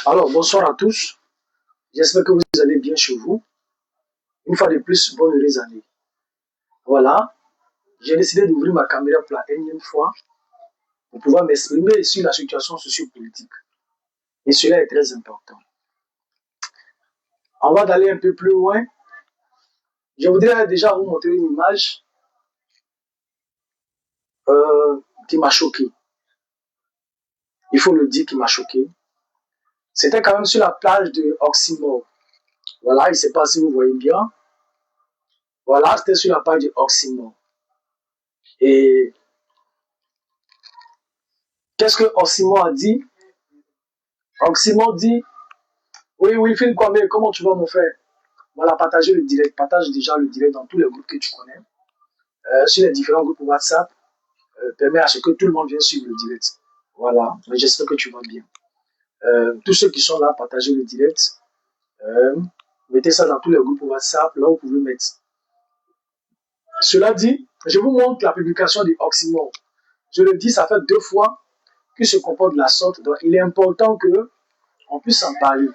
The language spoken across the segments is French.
Alors, bonsoir à tous. J'espère que vous allez bien chez vous. Une fois de plus, bonne heureuse année. Voilà, j'ai décidé d'ouvrir ma caméra pour la énième fois pour pouvoir m'exprimer sur la situation sociopolitique. Et cela est très important. Avant d'aller un peu plus loin, je voudrais déjà vous montrer une image qui m'a choqué. Il faut le dire, qui m'a choqué. C'était quand même sur la plage de Oxymore. Voilà, je ne sais pas si vous voyez bien. Voilà, c'était sur la plage de Oxymore. Et qu'est-ce que Oxymore a dit? Oxymore dit, oui, Wilfried Kwame, comment tu vas mon frère? Voilà, partagez le direct, partage déjà le direct dans tous les groupes que tu connais. Sur les différents groupes WhatsApp, permet à ce que tout le monde vienne suivre le direct. Voilà, mais j'espère que tu vas bien. Tous ceux qui sont là, partagez le direct. Mettez ça dans tous les groupes WhatsApp, là où vous pouvez mettre. Cela dit, je vous montre la publication de Oxymore. Je le dis, ça fait 2 fois qu'il se comporte de la sorte, donc il est important qu'on puisse en parler.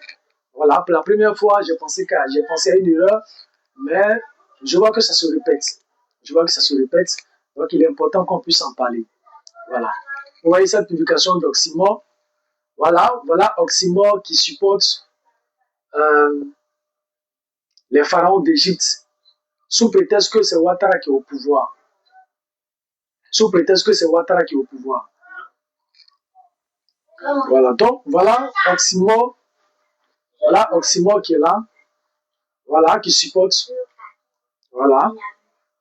Voilà, pour la première fois, j'ai pensé à une erreur, mais je vois que ça se répète. Donc il est important qu'on puisse en parler. Voilà. Vous voyez cette publication d'Oxymore. Voilà Oxymore qui supporte les pharaons d'Égypte sous prétexte que c'est Ouattara qui est au pouvoir. Voilà, donc voilà Oxymore qui est là. Voilà, qui supporte. Voilà.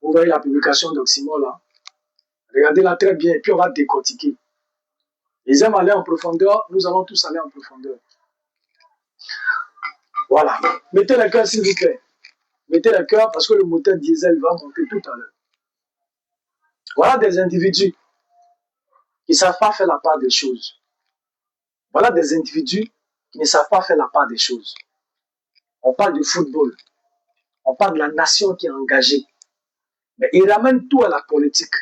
Vous voyez la publication d'Oxymore là. Regardez-la très bien et puis on va décortiquer. Ils aiment aller en profondeur, nous allons tous aller en profondeur. Voilà. Mettez le cœur s'il vous plaît. Mettez le cœur parce que le moteur diesel va monter tout à l'heure. Voilà des individus qui ne savent pas faire la part des choses. Voilà des individus qui ne savent pas faire la part des choses. On parle du football. On parle de la nation qui est engagée. Mais ils ramènent tout à la politique.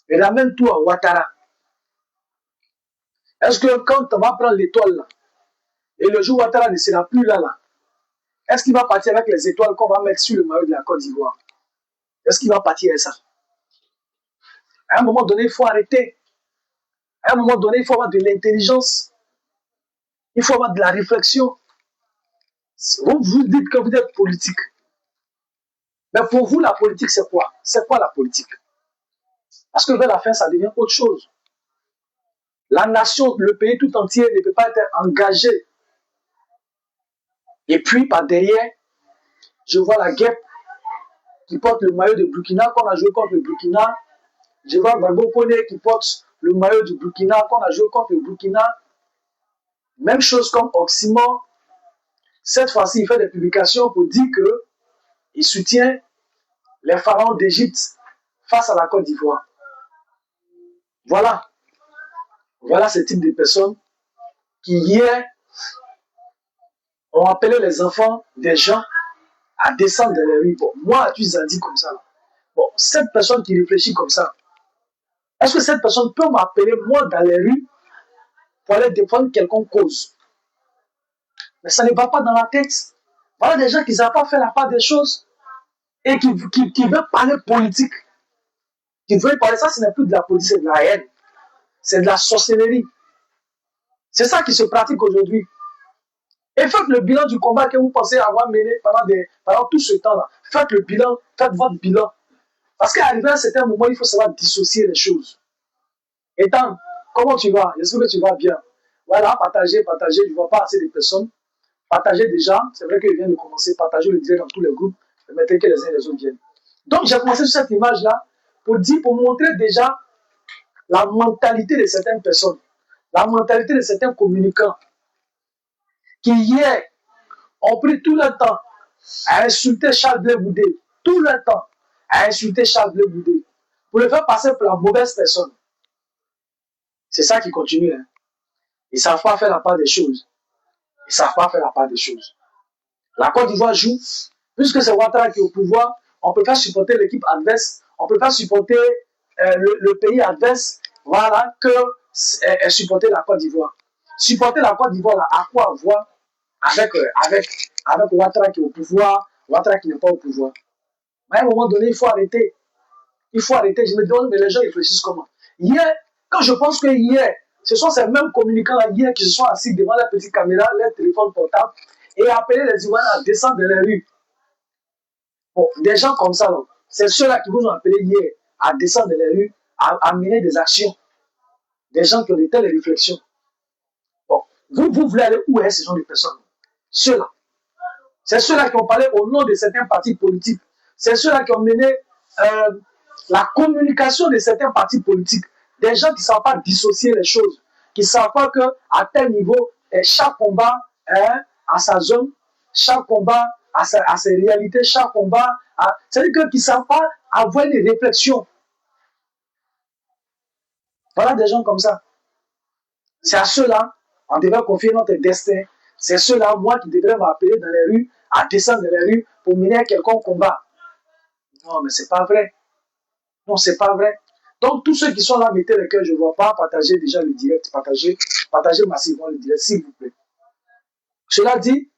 Ils ramènent tout à Ouattara. Est-ce que quand on va prendre l'étoile là, et le jour où Ouattara ne sera plus là, est-ce qu'il va partir avec les étoiles qu'on va mettre sur le maillot de la Côte d'Ivoire? Est-ce qu'il va partir avec ça? À un moment donné, il faut arrêter. À un moment donné, il faut avoir de l'intelligence. Il faut avoir de la réflexion. Vous vous dites que vous êtes politique. Mais pour vous, la politique, c'est quoi? C'est quoi la politique? Parce que vers la fin, ça devient autre chose. La nation, le pays tout entier ne peut pas être engagé. Et puis, par derrière, je vois la guêpe qui porte le maillot de Burkina, qu'on a joué contre le Burkina. Je vois Gbagbo Kone qui porte le maillot du Burkina, qu'on a joué contre le Burkina. Même chose comme Oxymore. Cette fois-ci, il fait des publications pour dire qu'il soutient les pharaons d'Égypte face à la Côte d'Ivoire. Voilà ce type de personnes qui hier ont appelé les enfants des gens à descendre dans les rues. Bon, moi, tu as dit comme ça. Bon, cette personne qui réfléchit comme ça, est-ce que cette personne peut m'appeler moi dans les rues pour aller défendre quelconque cause? Mais ça ne va pas dans la tête. Voilà des gens qui ne savent pas faire la part des choses et qui veulent parler politique. Qui veulent parler, ça ce n'est plus de la politique, c'est de la haine. C'est de la sorcellerie. C'est ça qui se pratique aujourd'hui. Et faites le bilan du combat que vous pensez avoir mené pendant tout ce temps-là. Faites le bilan, faites votre bilan. Parce qu'arrivé à un certain moment, il faut savoir dissocier les choses. Ethan, comment tu vas? J'espère que tu vas bien. Voilà, partagez. Je ne vois pas assez de personnes. Partagez déjà. C'est vrai que je viens de commencer. Partagez le direct dans tous les groupes. Permettez que les uns et les autres viennent. Donc, j'ai commencé sur cette image-là pour montrer déjà la mentalité de certaines personnes. La mentalité de certains communicants qui hier ont pris tout le temps à insulter Charles Blé Goudé. Tout le temps à insulter Charles Blé Goudé. Pour le faire passer pour la mauvaise personne. C'est ça qui continue. Hein. Ils ne savent pas faire la part des choses. La Côte d'Ivoire joue. Puisque c'est Ouattara qui est au pouvoir, on ne peut pas supporter l'équipe adverse. On ne peut pas supporter le pays adverse. Voilà, que supporter la Côte d'Ivoire. Supporter la Côte d'Ivoire, à quoi voir avec Ouattara qui est au pouvoir, Ouattara qui n'est pas au pouvoir. Mais à un moment donné, il faut arrêter. Il faut arrêter. Je me demande, mais les gens réfléchissent comment. Hier, quand je pense que hier, ce sont ces mêmes communicants hier qui se sont assis devant la petite caméra, leur téléphone portable, et appelé les Ivoiriens à descendre dans les rues. Bon, des gens comme ça, c'est ceux-là qui vous ont appelé hier à descendre dans les rues, à mener des actions. Des gens qui ont de telles réflexions. Bon, vous voulez aller où est ce genre de personnes? Ceux-là. C'est ceux-là qui ont parlé au nom de certains partis politiques. C'est ceux-là qui ont mené la communication de certains partis politiques. Des gens qui ne savent pas dissocier les choses, qui ne savent pas qu'à tel niveau, chaque combat a sa zone, chaque combat a ses réalités, chaque combat a... C'est-à-dire qu'ils ne savent pas avoir une réflexion. Voilà des gens comme ça. C'est à ceux-là, on devrait confier notre destin. C'est ceux-là, moi, qui devrais m'appeler dans les rues, à descendre dans les rues pour mener un quelconque combat. Non, mais c'est pas vrai. Non, c'est pas vrai. Donc, tous ceux qui sont là, mettez le cœur, je ne vois pas, partagez déjà le direct, partagez massivement le direct, s'il vous plaît. Cela dit,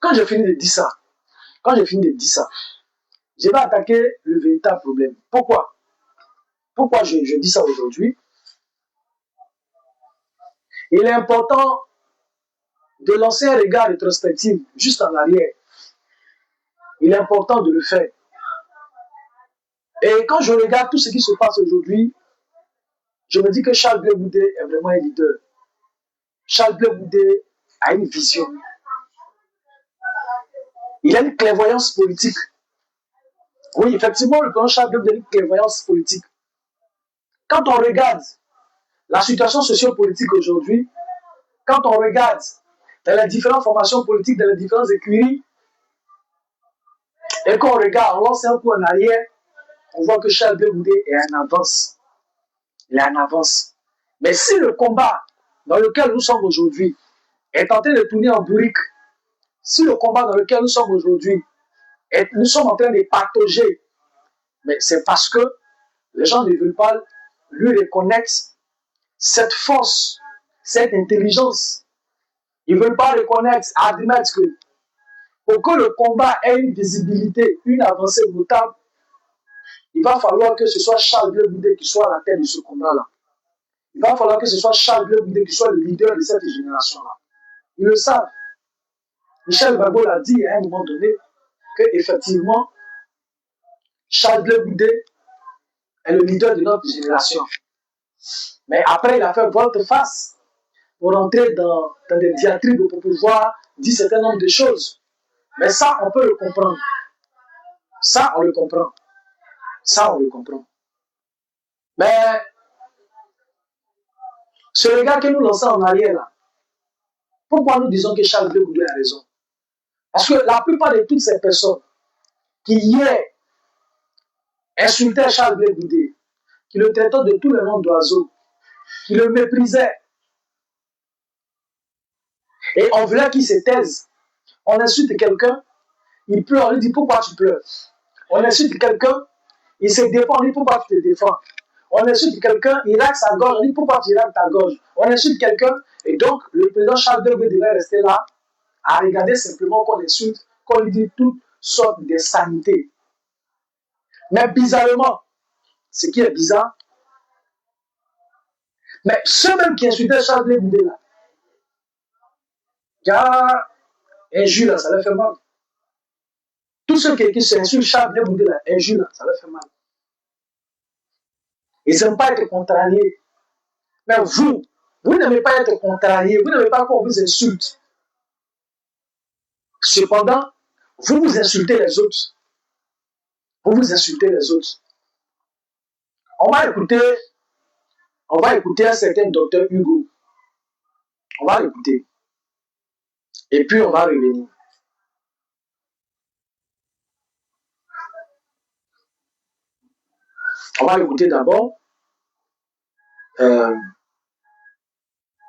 quand j'ai fini de dire ça, je vais attaquer le véritable problème. Pourquoi? Pourquoi je dis ça aujourd'hui? Il est important de lancer un regard rétrospectif juste en arrière. Il est important de le faire. Et quand je regarde tout ce qui se passe aujourd'hui, je me dis que Charles Blé Goudé est vraiment un leader. Charles Blé Goudé a une vision. Il a une clairvoyance politique. Oui, effectivement, le président Charles Blé Goudé a une clairvoyance politique. Quand on regarde la situation sociopolitique aujourd'hui, quand on regarde dans les différentes formations politiques, dans les différentes écuries, et qu'on regarde, on lance un coup en arrière, on voit que Charles Blé Goudé est en avance. Il est en avance. Mais si le combat dans lequel nous sommes aujourd'hui est en train de tourner en bourrique, si le combat dans lequel nous sommes aujourd'hui, nous sommes en train de patauger, mais c'est parce que les gens ne veulent pas lui reconnaître cette force, cette intelligence. Ils ne veulent pas reconnaître, admettre que pour que le combat ait une visibilité, une avancée notable, il va falloir que ce soit Charles Blé Goudé qui soit à la tête de ce combat-là. Il va falloir que ce soit Charles Blé Goudé qui soit le leader de cette génération-là. Ils le savent. Michel Gbagbo l'a dit à un moment donné qu'effectivement, Charles Blé Goudé est le leader de notre génération. Mais après, il a fait volte-face pour entrer dans des diatribes pour pouvoir dire un certain nombre de choses. Mais ça, on peut le comprendre. Ça, on le comprend. Ça, on le comprend. Mais ce regard que nous lançons en arrière, là, pourquoi nous disons que Charles Blé Goudé a raison? Parce que la plupart de toutes ces personnes qui hier insultaient Charles Blé Goudé, qui le traitaient de tous les noms d'oiseaux, qui le méprisaient, et on voulait qu'il se taise. On insulte quelqu'un, il pleure, on lui dit pourquoi tu pleures. On insulte quelqu'un, il se défend, on lui dit pourquoi tu te défends. On insulte quelqu'un, il racle sa gorge, on lui dit pourquoi tu racles ta gorge. On insulte quelqu'un, et donc le président Charles de Gaulle devait rester là, à regarder simplement qu'on l'insulte, qu'on lui dit toutes sortes de sanités. Mais bizarrement, ce qui est bizarre, mais ceux même qui insultaient Charles de Gaulle là, car injure là, ça leur fait mal. Tous ceux qui s'insultent Charles de Gaulle là, injure là, ça leur fait mal. Ils n'aiment pas être contrariés. Mais vous n'aimez pas être contrarié, vous n'aimez pas qu'on vous insulte. Cependant, vous insultez les autres. Vous insultez les autres. On va écouter un certain docteur Hugo. On va l'écouter. Et puis on va revenir. On va l'écouter d'abord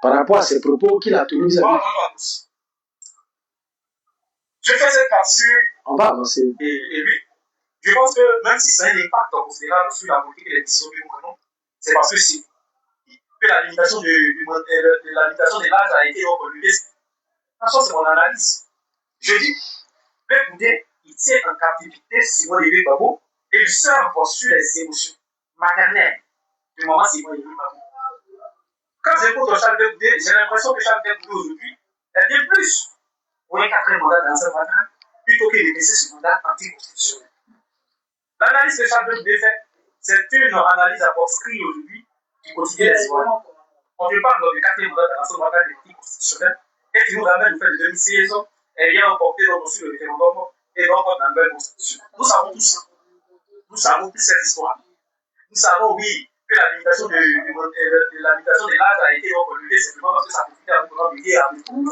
par rapport à ses propos qu'il a tenus vis-à-vis. Je fais cette capsule. On va avancer. Et lui, je pense que même si ça a un impact considérable sur la politique et les décisions que nous prenons, c'est parce que si que la limitation de l'âge a été relevée. De toute façon, c'est mon analyse. Je dis, le Boudé, il tient en captivité Simone Lévy Gbagbo et il se repose sur les émotions maternelles du moment Simone Lévy Gbagbo. Quand j'écoute Charles Boudé, j'ai l'impression que Charles Boudé aujourd'hui est bien plus pour un quatrième mandat dans un mandat plutôt que de laisser ce mandat anticonstitutionnel. L'analyse que Charles Boudé fait, c'est une analyse à postscrit aujourd'hui du quotidien des Ivoiriens. On te parle du quatrième mandat dans un mandat anticonstitutionnel et qui nous ramène au fait de 2016 ayant emporté donc aussi le référendum et donc dans la nouvelle constitution. Nous savons tout ça. Nous savons toute cette histoire. Nous savons, oui, que la limitation de l'âge a été relevée simplement parce que ça profitait à l'autorité et à l'autorité.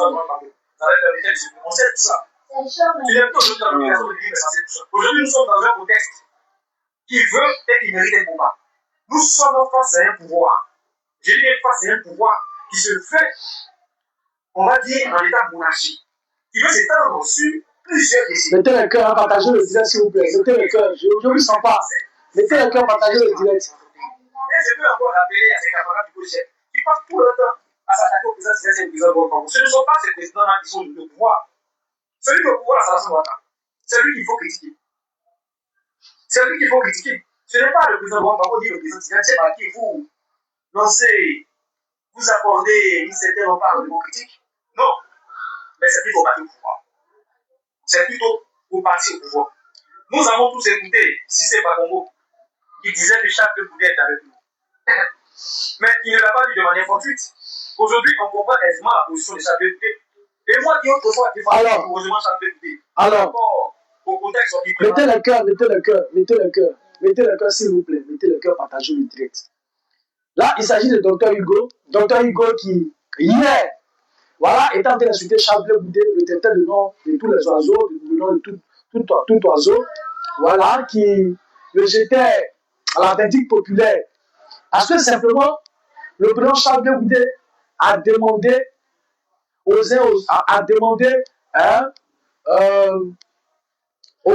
Ça va permettre de se prononcer tout ça. Tu n'es pas aujourd'hui dans l'obligation de vivre, mais ça c'est tout ça. Aujourd'hui, nous sommes dans un contexte qui veut et qui mérite un combat. Nous sommes face à un pouvoir. Je dis face à un pouvoir qui se fait, on va dire, en état monarchique. Qui veut s'étendre sur plusieurs décennies. Mettez le cœur, partagez le direct s'il vous plaît. Mettez le cœur, je ne vous sens pas. Mettez le cœur, partagez le direct. Et je peux encore rappeler à ces camarades du projet qui passent tout le temps à s'attaquer au président Tshisekedi et au président Bongo. Ce ne sont pas ces présidents-là qui sont le pouvoir. Celui qui est au pouvoir, c'est Alassane Ouattara. C'est lui qu'il faut critiquer. C'est lui qu'il faut critiquer. Ce n'est pas le président Bongo ni le président Tshisekedi à qui vous lancez, vous accordez une certaine part de vos critiques. Non. Mais c'est plutôt au parti au pouvoir. C'est plutôt au parti au pouvoir. Nous avons tous écouté Cissé Bakongo qui disait que chaque Boudé est avec nous. Mais il ne l'a pas dit de manière fortuite. Aujourd'hui, on comprend aisément la position de chaque Boudé. Et moi qui autrefois défendais heureusement chaque Boudé. Alors, au contexte mettez le cœur, mettez le cœur, mettez le cœur. Mettez le cœur s'il vous plaît. Mettez le cœur, partagez le direct. Là, il s'agit de Dr Hugo. Dr Hugo qui, hier, voilà, est en train d'insulter Charles Boudé, le traiteur de nom de tous les oiseaux, le nom de tout oiseau, voilà, qui le jetait à la vindicte populaire. Parce que simplement, le président Charles Boudé a demandé aux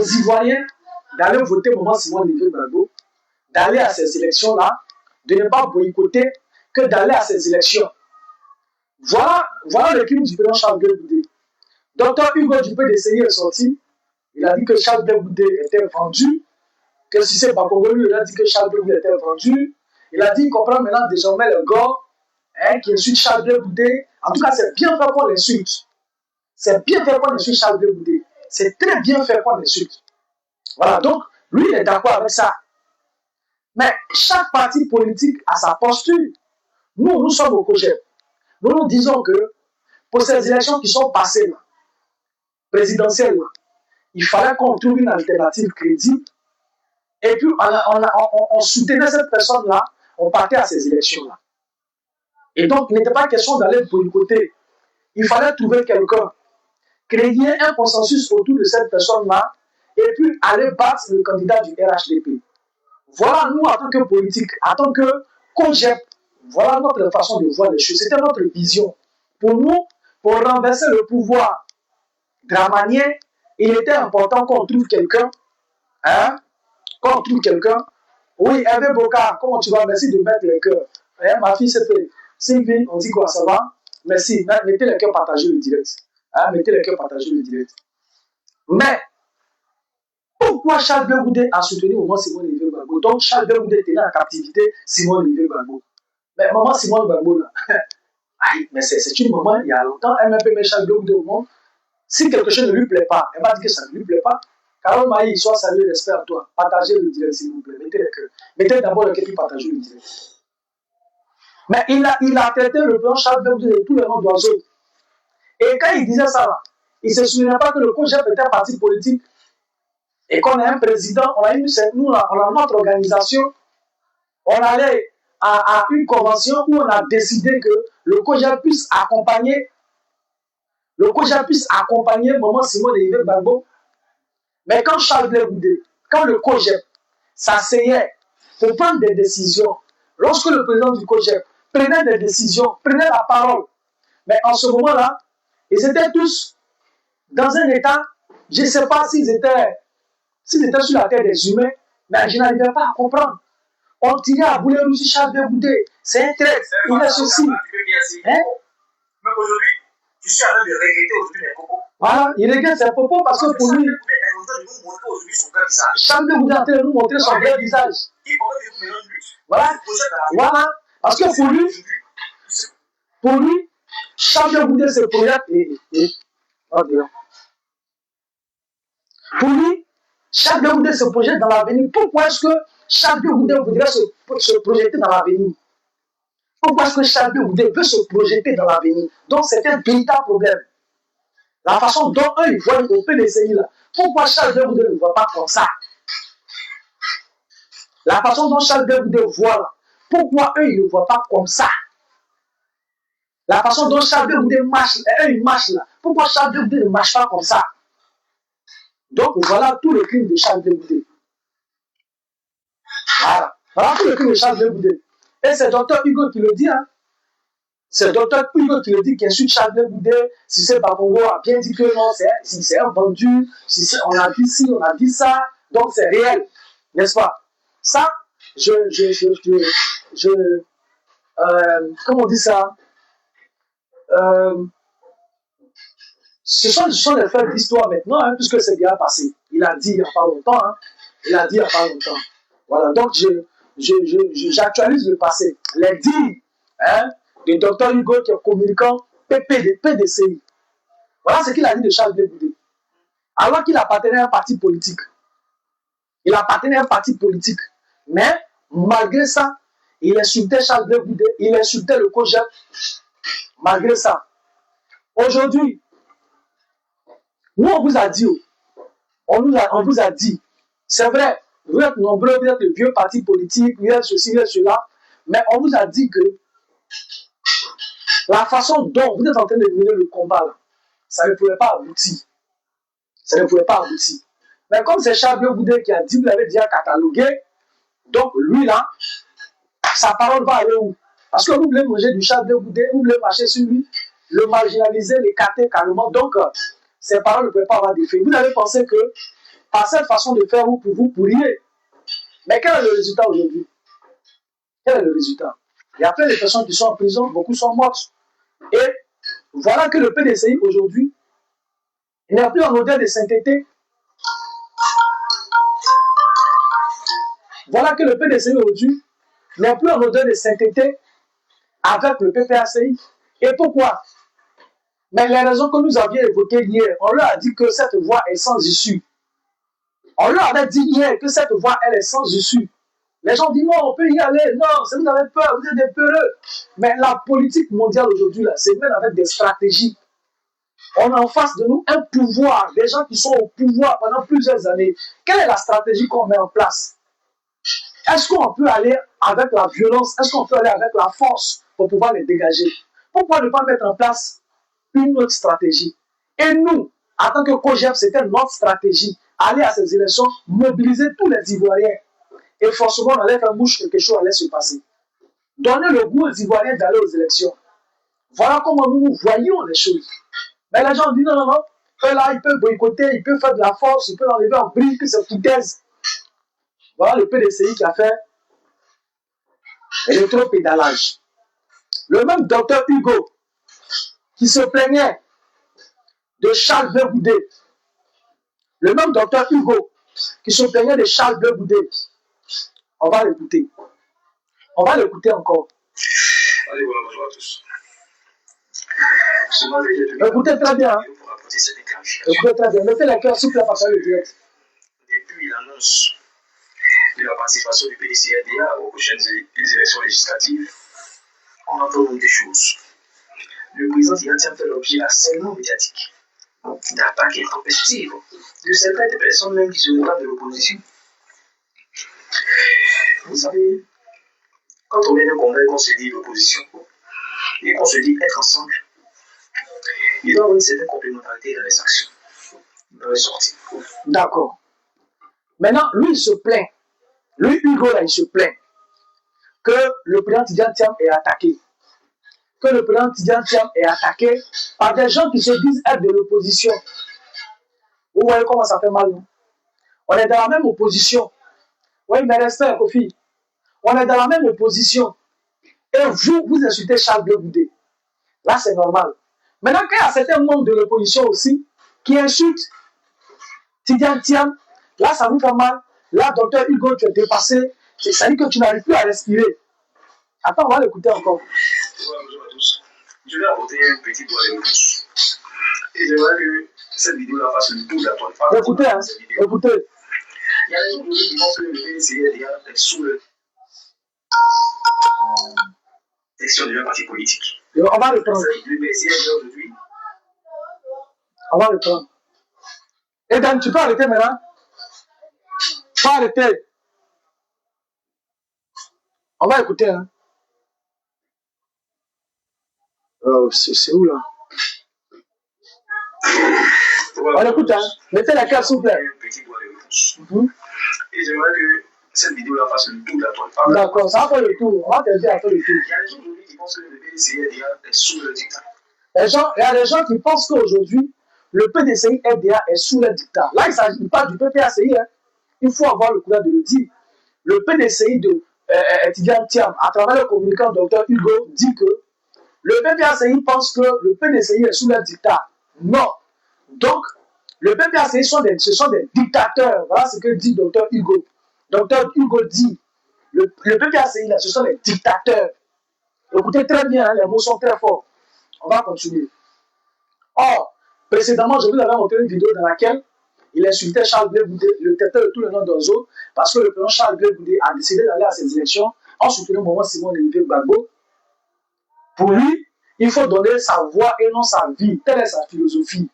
Ivoiriens d'aller voter au moment Simone Lévy Gbagbo, d'aller à ces élections-là, de ne pas boycotter, que d'aller à ces élections. Voilà le crime du président Charles Boudé. Docteur Hugo Dupé d'essayer est sorti. Il a dit que Charles Boudé était vendu. Que Cissé Bakongo lui, il a dit que Charles Boudé était vendu. Il a dit qu'il comprend maintenant désormais le gars qui insulte Charles Boudé. En tout cas, c'est bien fait qu'on l'insulte. C'est bien fait qu'on insulte Charles Boudé. C'est très bien fait qu'on l'insulte. Voilà, donc, lui, il est d'accord avec ça. Mais chaque parti politique a sa posture. Nous sommes au COJEP. Nous disons que pour ces élections qui sont passées, là, présidentielles, là, il fallait qu'on trouve une alternative crédible. Et puis, on soutenait cette personne-là, on partait à ces élections-là. Et donc, il n'était pas question d'aller boycotter. Il fallait trouver quelqu'un, créer un consensus autour de cette personne-là, et puis aller battre le candidat du RHDP. Voilà, nous, en tant que politique, en tant que COJEP, voilà notre façon de voir les choses. C'était notre vision. Pour nous, pour renverser le pouvoir Dramanien, il était important qu'on trouve quelqu'un, Oui, Hervé Boka, comment tu vas? Merci de mettre le cœur. Ma fille s'est fait. Sylvie, on dit quoi, ça va? Merci. Mettez le cœur, partagez le direct. Mettez le cœur, partagez le direct. Mais, pourquoi Charles Boudé a soutenu au moment Simone Lévy Gbagbo? Donc, Charles Boudé était en captivité, Simone Lévy Gbagbo. Mais maman Simone Gbagbo, là, mais c'est une maman, il y a longtemps, elle m'a fait mettre Charles Boudé au monde. Si quelque chose ne lui plaît pas, elle m'a dit que ça ne lui plaît pas. Carole Maï, sois salué, respect à toi. Partagez le direct, s'il vous plaît. Mettez le cœur. Mettez d'abord le cœur puis partagez le direct. Mais il a traité le plan Charles Boudé de tous les noms d'oiseaux. Et quand il disait ça, il ne se souvenait pas que le COJEP était un parti politique et qu'on a un président, on a notre organisation, on allait à une convention où on a décidé que le COJEP puisse accompagner Maman Simone Lévy Gbagbo. Mais quand Charles Boudé, quand le COJEP s'asseyait pour prendre des décisions, lorsque le président du COJEP prenait des décisions, prenait la parole, mais en ce moment-là, ils étaient tous dans un état, je ne sais pas s'ils étaient sur la terre des humains, mais je n'arrivais pas à comprendre. On tirait à boulet aussi Charles Bégoudé. C'est un trait. Il est ceci. Hein? Mais aujourd'hui, je suis en train de regretter aujourd'hui mes propos. Voilà, il regrette ses propos parce que pour lui, Charles Bégoudé est en train de nous montrer son vrai visage. Voilà, voilà. Parce que pour lui, Charles Bégoudé se projette pour lui, Charles Bégoudé se projette dans l'avenir. Pourquoi est-ce que Charles Bégoudé voudrait se projeter dans l'avenir? Pourquoi est-ce que Charles Bégoudé veut se projeter dans l'avenir? Donc c'est un véritable problème. La façon dont eux, ils voient le PDCI là. Pourquoi Charles Bégoudé ne voit pas comme ça? La façon dont Charles Bégoudé voit là. Pourquoi eux, ils ne voient pas comme ça? La façon dont Charles Bégoudé marche, eux, ils marchent là. Pourquoi Charles Bégoudé ne marche pas comme ça? Donc voilà tout le crime de Charles Bégoudé. Voilà. Voilà tout le crime de Charles Bégoudé. Et c'est Dr Hugo qui le dit, hein. C'est Dr Hugo qui le dit, qui insulte Charles Bégoudé. Si c'est Babongo a bien dit que non, c'est un vendu. Si on a dit ci, on a dit ça. Donc c'est réel. N'est-ce pas? Ça, comment on dit ça? Ce sont des faits d'histoire maintenant, hein, puisque c'est bien passé. Il a dit il n'y a pas longtemps. Hein. Il a dit il n'y a pas longtemps. Voilà, donc j'actualise le passé. Les dires hein, de Dr Hugo qui est communicant PDCI. Voilà ce qu'il a dit de Charles Bégoudé. Alors qu'il appartenait à un parti politique. Il appartenait à un parti politique. Mais, malgré ça, il insultait Charles Bégoudé, il insultait le COJEP. Malgré ça. Aujourd'hui, nous, on vous a dit, on vous a dit, c'est vrai, vous êtes nombreux, vous êtes le vieux parti politique, vous êtes ceci, vous êtes cela, mais on vous a dit que la façon dont vous êtes en train de mener le combat, là, ça ne pouvait pas aboutir. Ça ne pouvait pas aboutir. Mais comme c'est Charles Bégoudé qui a dit, vous l'avez déjà catalogué, donc lui là, sa parole va aller où? Parce que vous voulez manger du Charles Bégoudé, vous voulez marcher sur lui, le marginaliser, l'écarter carrément, donc ces paroles ne peuvent pas avoir d'effet. Vous avez pensé que par cette façon de faire, vous pourriez. Mais quel est le résultat aujourd'hui? Quel est le résultat? Il y a plein de personnes qui sont en prison, beaucoup sont mortes. Et voilà que le PDCI aujourd'hui n'est plus en odeur de sainteté. Voilà que le PDCI aujourd'hui n'est plus en odeur de sainteté avec le PPACI. Et pourquoi? Mais les raisons que nous avions évoquées hier, on leur a dit que cette voie est sans issue. On leur avait dit hier que cette voie, elle est sans issue. Les gens disent non, on peut y aller. Non, si vous avez peur, vous êtes des peureux. Mais la politique mondiale aujourd'hui, c'est même avec des stratégies. On a en face de nous un pouvoir, des gens qui sont au pouvoir pendant plusieurs années. Quelle est la stratégie qu'on met en place? Est-ce qu'on peut aller avec la violence? Est-ce qu'on peut aller avec la force pour pouvoir les dégager? Pourquoi ne pas mettre en place une autre stratégie? Et nous, en tant que COJEP, c'était notre stratégie. Aller à ces élections, mobiliser tous les Ivoiriens. Et forcément, on allait faire bouche, quelque chose allait se passer. Donner le goût aux Ivoiriens d'aller aux élections. Voilà comment nous voyons les choses. Mais les gens disent non, non, non. Là, il peut boycotter, il peut faire de la force, il peut l'enlever en brique, que c'est foutaise. Voilà le PDCI qui a fait l'électropédalage. Le même docteur Hugo, qui se plaignait de Charles Bégoudé. Le même docteur Hugo, qui se plaignait de Charles Bégoudé. On va l'écouter. On va l'écouter encore. Allez, voilà, bonjour à tous. Écoutez très bien. Écoutez très bien. Mettez la cœur sous la façon de direct. Depuis l'annonce de la participation du PDCRDA aux prochaines élections législatives, on entend beaucoup de choses. Le président Tiantiam fait l'objet harcèlement médiatique, d'attaques intempestives de certaines personnes même qui se réclament de l'opposition. Vous savez, quand on vient d'un congrès qu'on se dit l'opposition et qu'on se dit être ensemble, il doit y avoir une certaine complémentarité dans les actions, dans les sorties. D'accord. Maintenant, lui, il se plaint. Lui, Hugo, là, il se plaint que le président Tiantiam est attaqué. Que le président Tiantiam est attaqué par des gens qui se disent être de l'opposition. Vous voyez comment ça fait mal, non? On est dans la même opposition. Oui, mais respect, Kofi. on est dans la même opposition. Et vous insultez Charles Blé Goudé. Là, c'est normal. Maintenant, quand il y a certains membres de l'opposition aussi qui insultent Tidiane Thiam, là, ça vous fait mal. Là, docteur Hugo, tu es dépassé. Ça dit que tu n'arrives plus à respirer. Attends, on va l'écouter encore. Bonjour à tous. Je vais apporter un petit doigt de réponse. Et j'aimerais que cette vidéo-là fasse le tour de la toile. Écoutez, hein, écoutez. Il y a des gens qui pensent que le PNCD est sous le section de leur parti politique. On va le prendre. Le PNCD aujourd'hui. On va le prendre. Et Dan, tu peux arrêter maintenant? Tu peux arrêter. On va écouter. Hein. C'est où là? On écoute. Hein. Mettez la carte s'il vous plaît. Et j'aimerais que cette vidéo-là fasse le tour de la toile. D'accord, ça va faire le tour. On va te dire à faire le tour. Il y a des gens aujourd'hui qui pensent que le PDCI est sous le dictat. Il y a des gens qui pensent qu'aujourd'hui, le PDCI FDA est sous le dictat. Là, il ne s'agit pas du PPACI. Hein. Il faut avoir le courage de le dire. Le PDCI de Tidiane Thiam, à travers le communicant Dr Hugo, dit que le PPACI pense que le PDCI est sous le dictat. Non. Donc, le PPACI, ce sont des dictateurs. Voilà ce que dit Dr Hugo. Dr Hugo dit, le PPACI, là, ce sont des dictateurs. Écoutez très bien, hein, les mots sont très forts. On va continuer. Or, précédemment, je vous avais montré une vidéo dans laquelle il insultait Charles Blé Goudé, le tête de tout le nom d'Ozo, parce que le président Charles Blé Goudé a décidé d'aller à ces élections en soutenant Maman Simon Olivier Gbagbo. Pour lui, il faut donner sa voix et non sa vie. Telle est sa philosophie.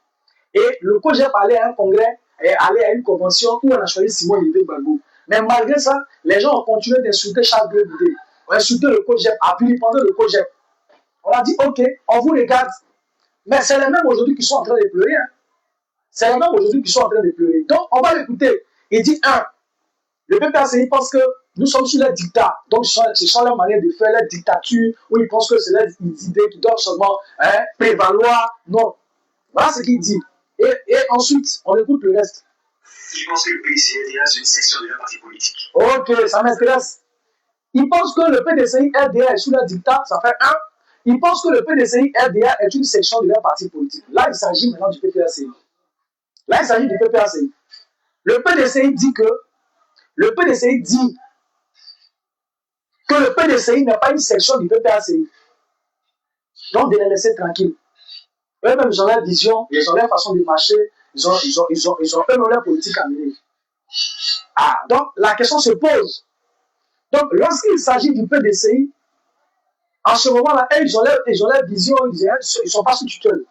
Et le COJEP allait à un congrès et allait à une convention où on a choisi Simon Olivier Gbagbo. Mais malgré ça, les gens ont continué d'insulter Charles Blé Goudé. On a insulté le COJEP, a vilipendé le COJEP. On a dit, ok, on vous regarde. Mais c'est les mêmes aujourd'hui qui sont en train de pleurer. Hein. C'est les mêmes aujourd'hui qui sont en train de pleurer. Donc, on va l'écouter. Il dit, le PPACI pense que nous sommes sous les dictats. Donc, ce sont leurs manières de faire la dictature, où ils pensent que c'est les idées qui doivent seulement prévaloir. Non. Voilà ce qu'il dit. Et ensuite, on écoute le reste. Ils pensent que le PDCI est une section de leur parti politique. Ok, ça m'intéresse. Ils pensent que le PDCI RDA est sous la dictat, ça fait 1. Ils pensent que le PDCI RDA est une section de leur parti politique. Là, il s'agit maintenant du PPACI. Là, il s'agit du PPACI. Le PDCI dit que le PDCI n'est pas une section du PPACI. Donc, de les laisser tranquilles. Eux-mêmes, ils ont leur vision, ils ont leur façon de marcher, ils ont leur politique à mener. Ah, donc, la question se pose. Donc, lorsqu'il s'agit du PDCI, en ce moment-là, ils ont leur vision, ils ne sont pas sous tutelle.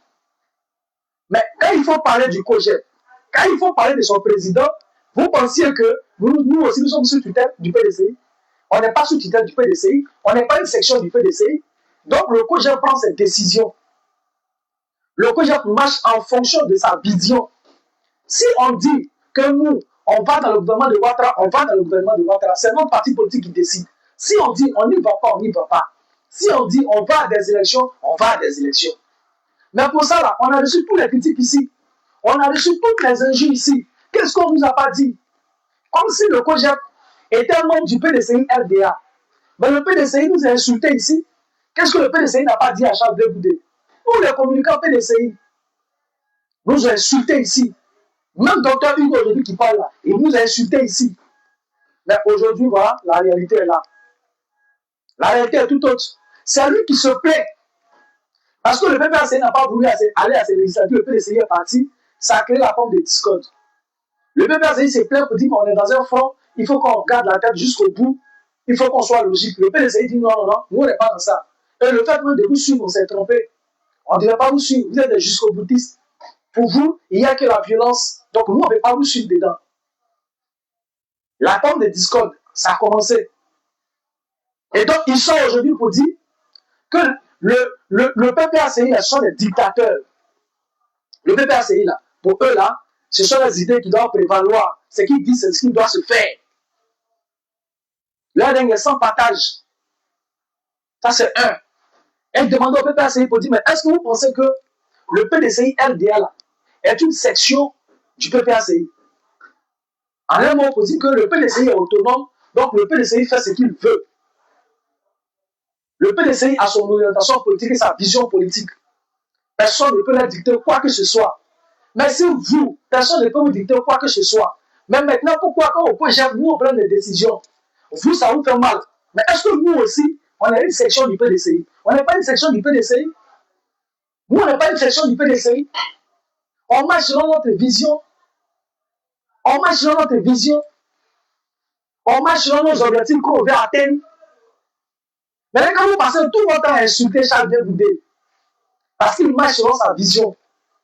Mais quand il faut parler du COJEP, quand il faut parler de son président, vous pensiez que nous aussi, nous sommes sous tutelle du PDCI. On n'est pas sous tutelle du PDCI, on n'est pas une section du PDCI. Donc, le COJEP prend cette décision. Le COJEP marche en fonction de sa vision. Si on dit que nous, on va dans le gouvernement de Ouattara, on va dans le gouvernement de Ouattara, c'est notre parti politique qui décide. Si on dit on n'y va pas, on n'y va pas. Si on dit on va à des élections, on va à des élections. Mais pour ça, là, on a reçu tous les critiques ici. On a reçu toutes les injures ici. Qu'est-ce qu'on ne nous a pas dit? Comme si le COJEP était un membre du PDCI RDA. Mais le PDCI nous a insultés ici. Qu'est-ce que le PDCI n'a pas dit à Charles Blé Goudé? Nous, les communicants PDCI, nous a insultés ici. Même docteur Hugo aujourd'hui qui parle là, il nous a insultés ici. Mais aujourd'hui, voilà, la réalité est là. La réalité est tout autre. C'est lui qui se plaît. Parce que le PPACI n'a pas voulu aller à ces législatives, le PDCI est parti, ça a créé la forme de discorde. Le PPACI s'est plaint pour dire qu'on est dans un front, il faut qu'on regarde la tête jusqu'au bout, il faut qu'on soit logique. Le PDCI dit non, non, non, nous on n'est pas dans ça. Et le fait même de vous suivre, on s'est trompé. On ne devait pas vous suivre, vous êtes des jusqu'au boutistes. Pour vous, il n'y a que la violence. Donc nous, on ne peut pas vous suivre dedans. La forme de discorde, ça a commencé. Et donc, ils sont aujourd'hui pour dire que le PPACI, là, ce sont des dictateurs. Le PPACI, là, pour eux, là, ce sont les idées qui doivent prévaloir. Ce qu'ils disent, c'est ce qui doit se faire. Leur dingue est sans partage. Ça, c'est un. Elle demande au PPACI pour dire, mais est-ce que vous pensez que le PDCI RDA, là, est une section du PPACI? En un mot, pour dire que le PDCI est autonome, Donc le PDCI fait ce qu'il veut. Le PDCI a son orientation politique et sa vision politique. Personne ne peut leur dicter quoi que ce soit. Mais si vous, personne ne peut vous dicter quoi que ce soit. Mais maintenant, pourquoi quand on peut gérer, nous on prend des décisions, vous, ça vous fait mal. Mais est-ce que nous aussi, on est une section du PDCI? On n'est pas une section du PDCI. Nous, on n'est pas une section du PDCI. On marche selon notre vision. On marche selon notre vision. On marche selon nos objectifs qu'on veut atteindre. Mais quand vous passez tout votre temps à insulter Charles Boudé, parce qu'il marche selon sa vision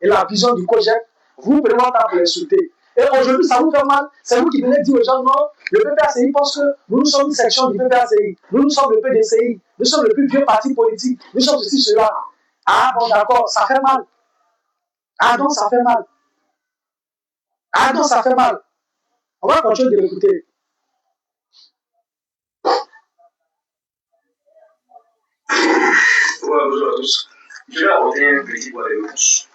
et la vision du COJEP, vous prenez votre temps pour l'insulter. Et aujourd'hui, ça vous fait mal. C'est vous qui venez dire aux gens, non, le PPACI pense que nous sommes une section du PPACI. Nous sommes le PDCI. Nous sommes le plus vieux parti politique. Nous sommes ceci, cela. Ah bon, d'accord, ça fait mal. Ah donc, ça fait mal. Ah donc, ça fait mal. On va continuer de l'écouter. Bonjour à tous. Je vais apporter un petit point de réponse.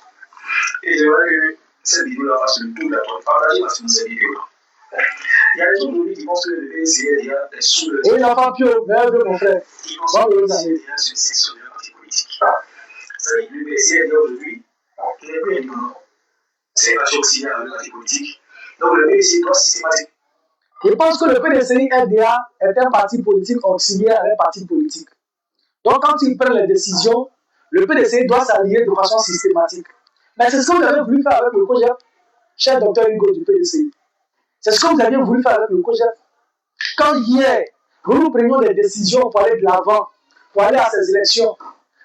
Et j'aimerais que cette vidéo-là fasse le tour de la toile. Partagez-la sur cette vidéo-là. Il y a des gens aujourd'hui qui pensent que le PCA est sous le. Oui, l'enfant Pio, meilleur mon frère. Qui pensent que le PCA est sur une section de parti politique. C'est-à-dire que le PCA aujourd'hui, il n'est plus indépendant. C'est un parti auxiliaire de parti politique. Donc le PCA doit systématiquement. Je pense que le PDCI RDA est un parti politique auxiliaire à un parti politique. Donc quand il prend les décisions, le PDCI doit s'allier de façon systématique. Mais c'est ce que vous avez voulu faire avec le COJEP, cher docteur Hugo du PDCI. C'est ce que vous aviez voulu faire avec le COJEP. Quand hier, nous prenions des décisions pour aller de l'avant, pour aller à ces élections,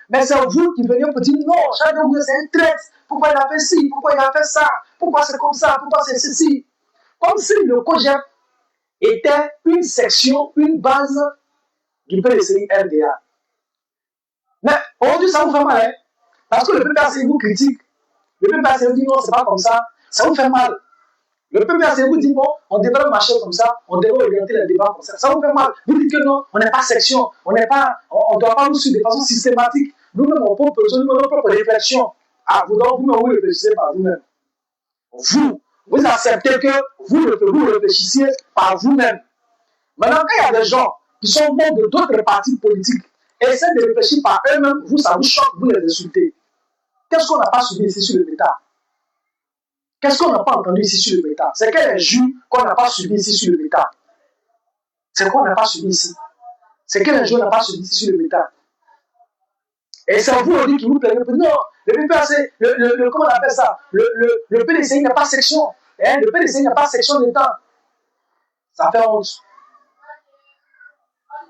mais c'est vous qui veniez pour dire non, Charles Boudé c'est un traître, pourquoi il a fait ci, pourquoi il a fait ça, pourquoi c'est comme ça, pourquoi c'est ceci. Comme si le COJEP était une section, une base du PDCI RDA. Mais aujourd'hui, ça vous fait mal, hein? Parce que le PPACI vous critique. Le PPACI vous dit non, c'est pas comme ça. Ça vous fait mal. Le PPACI vous dit bon, on devrait marcher comme ça, on devrait orienter les débats comme ça. Ça vous fait mal. Vous dites que non, on n'est pas section, on ne doit pas nous suivre de façon systématique. Nous-mêmes, on peut poser nos propres réflexions. Ah, vous-même, vous réfléchissez par vous-même. Vous acceptez que vous réfléchissiez par vous-même. Maintenant, quand il y a des gens qui sont membres de d'autres partis politiques, essaient de réfléchir par eux-mêmes, vous, ça vous choque, vous les insultez. Qu'est-ce qu'on n'a pas subi ici sur le méta? Qu'est-ce qu'on n'a pas entendu ici sur le méta? C'est quel injure qu'on n'a pas subi ici sur le méta? C'est quoi qu'on n'a pas subi ici? C'est quel injure qu'on n'a pas subi ici sur le méta? Et c'est vous aujourd'hui qui vous plaignez. Non, le PPAC, comment on appelle ça? Le PDCI n'a pas section. Hein? Le PDCI n'a pas section d'État. Ça fait honte.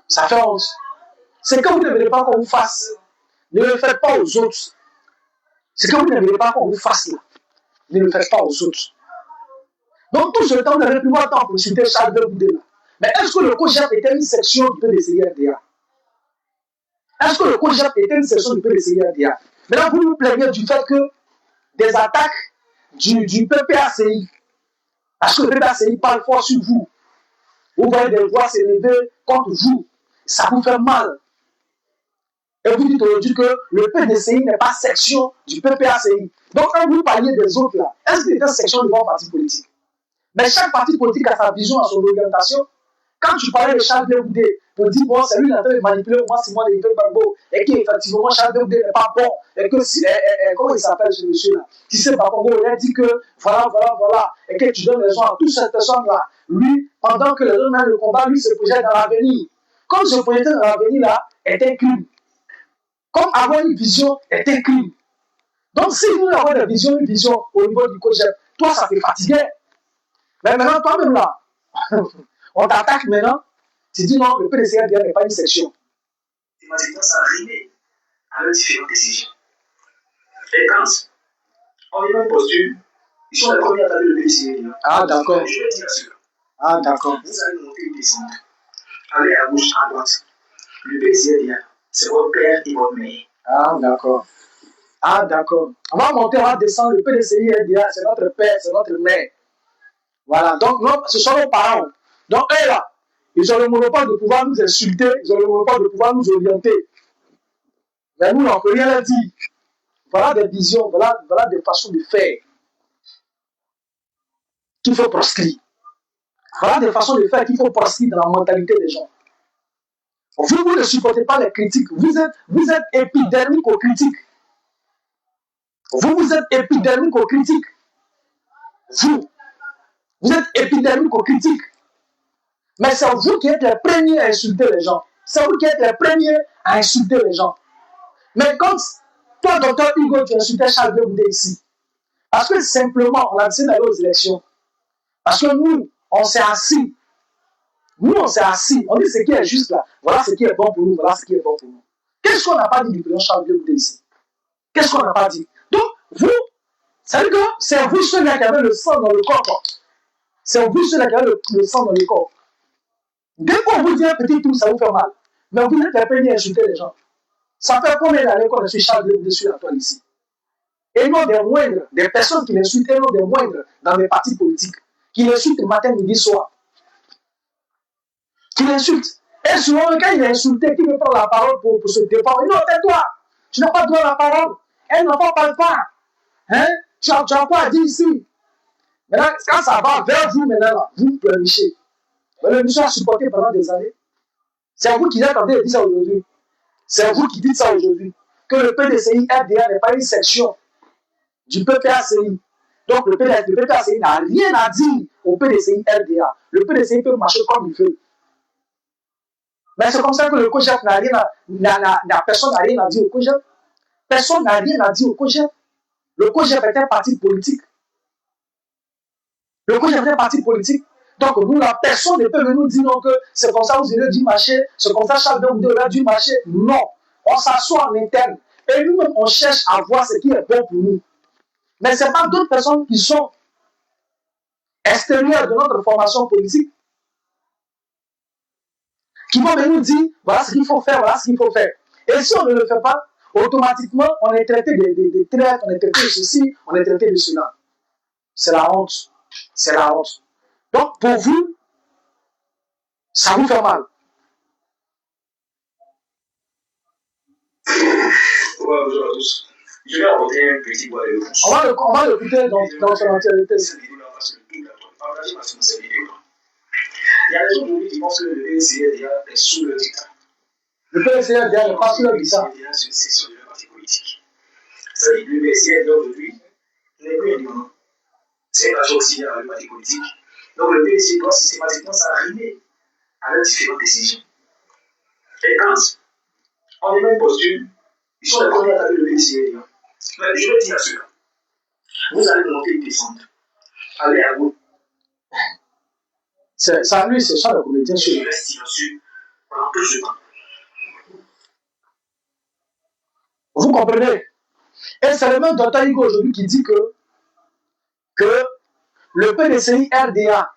Ça fait honte. C'est que vous ne voulez pas qu'on vous fasse. Ne le faites pas aux autres. C'est que vous ne voulez pas qu'on vous fasse là. Ne le faites pas aux autres. Donc tout ce temps, vous n'avez plus le temps pour citer Charles Boudé là. Mais est-ce que le COJEP était une section du PDCI RDA? Est-ce que le COJEP était une section du PDCI RDA? Maintenant, vous vous plaignez du fait que des attaques du PPACI, parce que le PPACI parle fort sur vous. Vous voyez des voix s'élever contre vous. Ça vous fait mal. Et vous dites aujourd'hui que le PDCI n'est pas section du PPACI. Donc, quand vous parliez des autres là, est-ce qu'il était section de votre parti politique? Mais chaque parti politique a sa vision, a son orientation. Quand tu parlais de Charles Boudé, on dit, bon, c'est lui qui est en train de manipuler au moins Simon de Gbagbo, et qu'effectivement, Charles Boudé n'est pas bon, et que, comment il s'appelle ce monsieur-là? Qui sait pas comment il a dit que, voilà, et que tu donnes raison à toutes ces personnes-là. Lui, pendant que les autres mènent le combat, lui se projette dans l'avenir. Comme se projeter dans l'avenir là, est un crime. Comme avoir une vision est un crime. Donc, si nous avons une vision au niveau du COJEP, toi, ça te fatiguait. Mais maintenant, toi-même là, on t'attaque maintenant, tu dis non, le PDCI n'est pas une section. Thématiquement, ça a rimé avec différentes décisions. Et quand on est dans une posture, ils sont les premiers à attaquer le PDCI. Ah, d'accord. Je vais dire cela. Ah, d'accord. Vous allez monter et descendre. Allez à gauche, à droite. Le PDCI, c'est votre père et votre mère. Ah, d'accord. Ah, d'accord. On va monter, on va descendre. Le PDCI RDA, c'est notre père, c'est notre mère. Voilà. Donc, non, ce sont nos parents. Donc, eux là, ils ont le monopole de pouvoir nous insulter, ils ont le monopole de pouvoir nous orienter. Mais nous, on ne peut rien leur dire. Voilà des visions, voilà des façons de faire qu'il faut proscrire. Voilà des façons de faire qu'il faut proscrire dans la mentalité des gens. Vous ne supportez pas les critiques. Vous êtes épidermique aux critiques. Vous êtes épidermique aux critiques. Vous êtes épidermique aux critiques. Mais c'est vous qui êtes les premiers à insulter les gens. C'est vous qui êtes les premiers à insulter les gens. Mais quand toi, docteur Hugo, tu insultais Charles Blé ici, parce que simplement, on a décidé d'aller aux élections. Parce que nous, on s'est assis. Nous, on s'est assis. On dit ce qui est juste là. Voilà ce qui est bon pour nous. Voilà ce qui est bon pour nous. Qu'est-ce qu'on n'a pas dit du président Charles Blé ici? Qu'est-ce qu'on n'a pas dit? Donc, vous, c'est-à-dire que c'est vous ceux-là qui avez le sang dans le corps. C'est vous ceux-là qui avez le sang dans le corps. Dès qu'on vous dit un petit truc, ça vous fait mal. Mais vous êtes les premiers à insulter les gens. Ça fait combien d'années qu'on suis Charles Blé sur la toile ici? Et non des moindres, des personnes qui l'insultent, et non des moindres dans les partis politiques, qui l'insultent matin, midi, soir. Qui l'insultent. Et souvent, quand il est insulté, qui veut prendre la parole pour se défendre, il dit non, tais-toi, tu n'as pas droit à la parole. Elle n'en parle pas. Hein? Tu as quoi à dire ici? Maintenant, quand ça va vers vous, maintenant, vous pleurnichez. Le monsieur a supporté pendant des années. C'est vous qui êtes en train de dire ça aujourd'hui. C'est vous qui dites ça aujourd'hui. Que le PDCI RDA n'est pas une section du PPACI. Donc le PPACI n'a rien à dire au PDCI RDA. Le PDCI peut marcher comme il veut. Mais c'est comme ça que le COJEP n'a rien à personne n'a rien à dire au COJEP. Personne n'a rien à dire au COJEP. Le COJEP est un parti politique. Le COJEP est un parti politique. Donc nous, la personne ne peut nous dire non que c'est comme ça que vous avez dû marcher, c'est comme ça que chaque vous avez dû marcher. Non. On s'assoit en interne. Et nous-mêmes, on cherche à voir ce qui est bon pour nous. Mais ce n'est pas d'autres personnes qui sont extérieures de notre formation politique qui vont nous dire voilà ce qu'il faut faire, voilà ce qu'il faut faire. Et si on ne le fait pas, automatiquement, on est traité de traite, on est traité de ceci, on est traité de cela. C'est la honte. C'est la honte. Donc, pour vous, ça vous fait mal. Bonjour à tous. Je vais apporter un petit bois de réponse. On va l'écouter dans son entièreté. Cette vidéo-là, parce que tout le partagez maximum cette vidéo. Il y a des gens aujourd'hui qui pensent que le PCRDA est sous le dictat. Le PCRDA n'est pas sous le dictat. C'est une section de parti politique. C'est-à-dire que le PCRDA aujourd'hui n'est plus indépendant. C'est un agent auxiliaire du parti politique. Donc le PCRDA doit systématiquement s'arrimer à leurs différentes décisions. Et quand on est même posture, ils sont les premiers à attaquer le PCRDA. Mais je vais dire à ceux-là, vous allez monter une descente. Allez à vous. Ça, lui, c'est ça le comédien. Je reste silencieux pendant tout ce temps. Vous comprenez? Et c'est le même docteur Hugo aujourd'hui qui dit que le PDCI RDA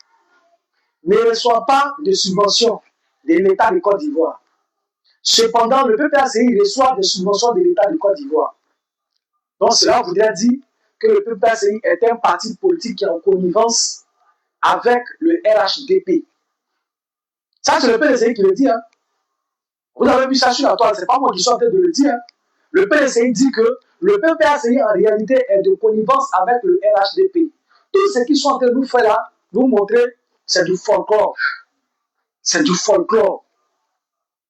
ne reçoit pas de subventions de l'État de Côte d'Ivoire. Cependant, le PPACI reçoit des subventions de l'État de Côte d'Ivoire. Donc cela voudrait dire que le PPACI est un parti politique qui est en connivence avec le RHDP. Ça, c'est le PDCI qui le dit. Hein. Vous avez vu ça sur la toile, ce n'est pas moi qui suis en train de le dire. Hein. Le PDCI dit que le PPACI en réalité est de connivence avec le RHDP. Tout ce qu'ils sont en train de nous faire là, nous montrer, c'est du folklore. C'est du folklore.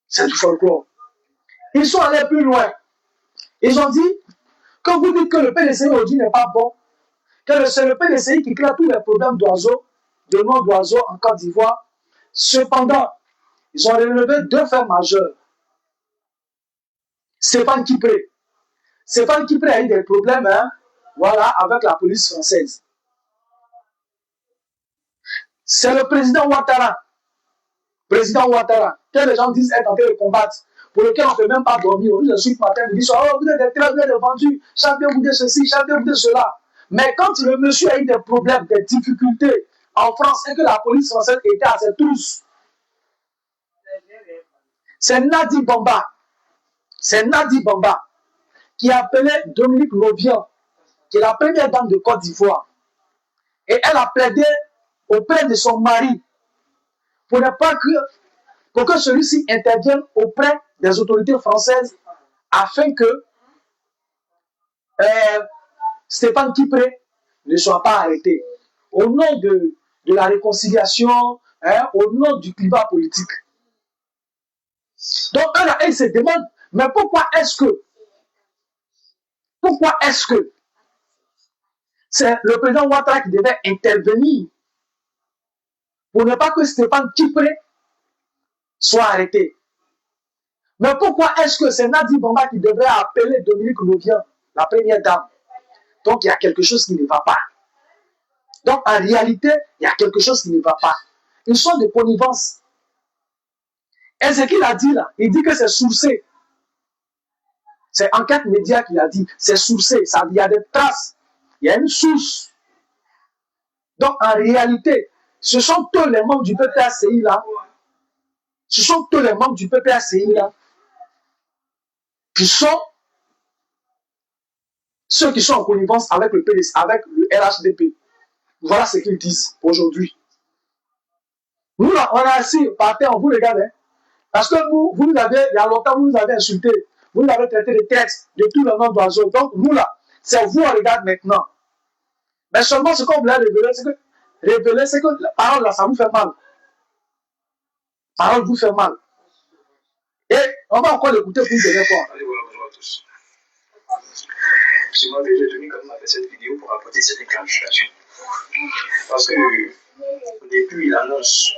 C'est du folklore. Ils sont allés plus loin. Ils ont dit, quand vous dites que le PDCI aujourd'hui n'est pas bon, que c'est le PDCI qui crée tous les problèmes d'oiseaux, de noms d'oiseaux en Côte d'Ivoire. Cependant, ils ont relevé deux faits majeurs. Stéphane Kipré. Stéphane Kipré a eu des problèmes voilà, avec la police française. C'est le président Ouattara. Que les gens disent être en train de combattre, pour lequel on ne peut même pas dormir. Aujourd'hui, je suis ce matin, ils disent oh, vous êtes des très bien vendus, chacun vous dit ceci, chacun vous dit cela. Mais quand le monsieur a eu des problèmes, des difficultés en France et que la police française était à ses trousses, c'est Nadi Bamba qui appelait Dominique Lovian, qui est la première dame de Côte d'Ivoire. Et elle a plaidé auprès de son mari pour ne pas que celui-ci intervienne auprès des autorités françaises afin que Stéphane Kipré ne soit pas arrêté. Au nom de la réconciliation, hein, au nom du climat politique. Donc, elle se demande, mais pourquoi est-ce que c'est le président Ouattara qui devait intervenir pour ne pas que Stéphane Tipré soit arrêté? Mais pourquoi est-ce que c'est Nadi Bamba qui devrait appeler Dominique Louvian, la première dame? Donc, il y a quelque chose qui ne va pas. Donc, en réalité, il y a quelque chose qui ne va pas. Ils sont de connivence. Et ce qu'il a dit là, il dit que c'est sourcé. C'est Enquête Média qui a dit, c'est sourcé, il y a des traces, il y a une source. Donc, en réalité, ce sont tous les membres du PPACI là, ce sont tous les membres du PPACI là, qui sont ceux qui sont en connivence avec le PDC, avec le RHDP. Voilà ce qu'ils disent aujourd'hui. Nous, là, on a assis par terre, on vous regarde, hein, parce que vous nous avez, il y a longtemps, vous nous avez insulté, vous nous avez traité de textes, de tout le nom d'oiseaux. Donc, nous, là, c'est vous, on regarde maintenant. Mais seulement ce qu'on voulait révéler, c'est que la parole, là, ça vous fait mal. La parole vous fait mal. Et on va encore l'écouter pour une dernière fois. Allez, voilà, bonjour à tous. Ce matin, j'ai tenu quand même à faire cette vidéo pour apporter cette clarification. Parce que depuis l'annonce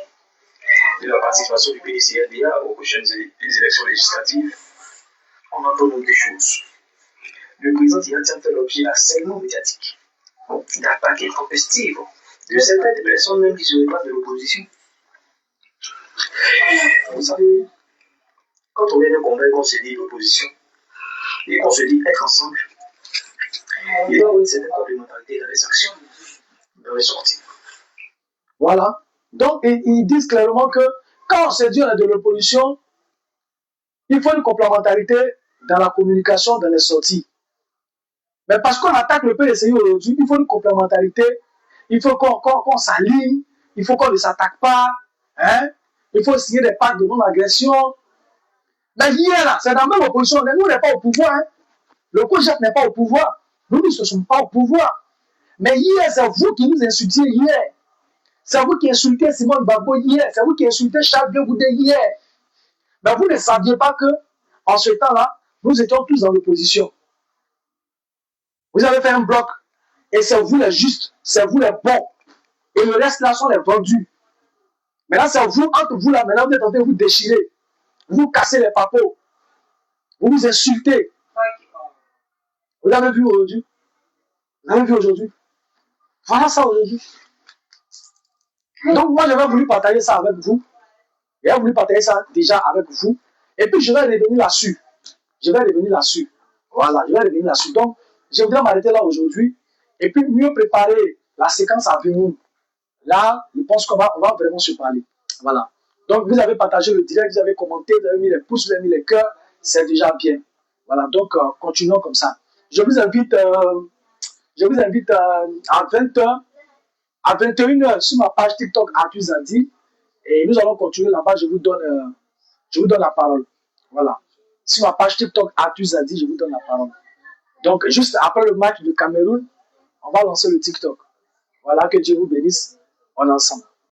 de la participation du PDC-RDA aux prochaines élections législatives, on entend beaucoup de choses. Le président Tiantian fait l'objet d'harcèlement médiatique, d'attaques intempestives de certaines personnes même qui se réclament de l'opposition. Vous savez, quand on vient de combattre qu'on se dit l'opposition et qu'on se dit être ensemble, il doit y avoir une certaine complémentarité dans les actions de ressortir. Voilà. Donc, ils disent clairement que quand on se dit on est de l'opposition, il faut une complémentarité dans la communication, dans les sorties. Mais parce qu'on attaque le PDCI aujourd'hui, il faut une complémentarité, il faut qu'on s'aligne, il faut qu'on ne s'attaque pas, hein? Il faut signer des pactes de non-agression. Mais hier, là, c'est dans la même opposition. Nous, on n'est pas au pouvoir. Hein? Le COJEP n'est pas au pouvoir. Nous ne sommes pas au pouvoir. Mais hier, c'est vous qui nous insultiez hier. C'est vous qui insultez Simone Gbagbo hier. C'est vous qui insultez Charles Blé Goudé hier. Mais vous ne saviez pas que, en ce temps-là, nous étions tous dans l'opposition. Vous avez fait un bloc. Et c'est vous les justes. C'est vous les bons. Et le reste là sont les vendus. Maintenant, c'est vous, entre vous là, maintenant, vous êtes en train de vous déchirer. Vous cassez les papos. Vous vous insultez. Vous avez vu aujourd'hui? Vous avez vu aujourd'hui? Voilà ça aujourd'hui. Donc, moi, j'avais voulu partager ça avec vous. J'ai voulu partager ça déjà avec vous. Et puis, je vais revenir là-dessus. Je vais revenir là-dessus. Voilà, je vais revenir là-dessus. Donc, je voudrais m'arrêter là aujourd'hui. Et puis, mieux préparer la séquence à venir. Là, je pense qu'on va vraiment se parler. Voilà. Donc, vous avez partagé le direct, vous avez commenté, vous avez mis les pouces, vous avez mis les cœurs. C'est déjà bien. Voilà. Donc, continuons comme ça. Je vous invite à 20h, à 21h sur ma page TikTok Atuzadi. Et nous allons continuer là-bas. Je vous donne la parole. Voilà. Sur ma page TikTok Atuzadi, je vous donne la parole. Donc, juste après le match du Cameroun, on va lancer le TikTok. Voilà, que Dieu vous bénisse. On est ensemble.